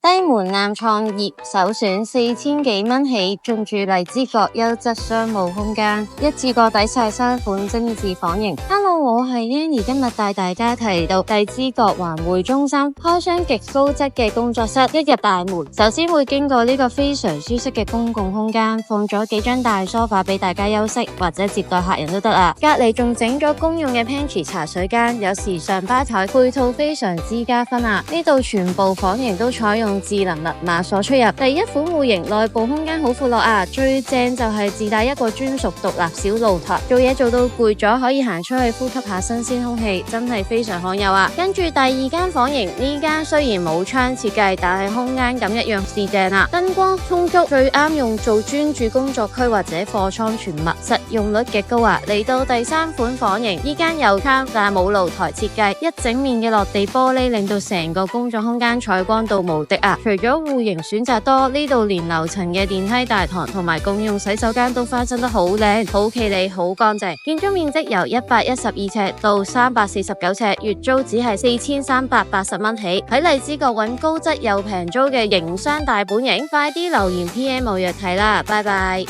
低門檻創業首選4000幾蚊起，進駐荔枝角優質商務空間，一次過抵晒3款精緻房型。Hello， 我係 Yanny， 今日帶大家提到荔枝角環匯中心開箱極高質嘅工作室。一入大門，首先會經過呢個非常舒適嘅公共空間，放咗幾張大梳化俾大家休息或者接待客人都得啊。隔籬仲整咗公用嘅 pantry 茶水間，有時尚吧台，配套非常之加分啊。呢度全部房型都採用智能密碼鎖出入，第一款戶型內部空間好闊落啊，最正就係自帶一個專屬獨立小露台，做嘢做到攰咗可以行出去呼吸下新鮮空氣，真係非常罕有啊。跟住第二間房型，呢間雖然冇窗設計，但係空間感一樣是正啊，燈光充足，最啱用做專注工作區或者貨倉存物，實用率極高啊。嚟到第三款房型，呢間有窗但冇露台設計，一整面嘅落地玻璃令到成個工作空間採光到無敵啊。除咗戶型選擇多，呢度連樓層嘅電梯大堂同埋共用洗手間都翻新得好靚，好企理，好乾淨。建築面積由112尺到349尺，月租只係4380蚊起。喺荔枝角揾高質又平租嘅營商大本營，快啲留言 PM 我約睇啦，拜拜。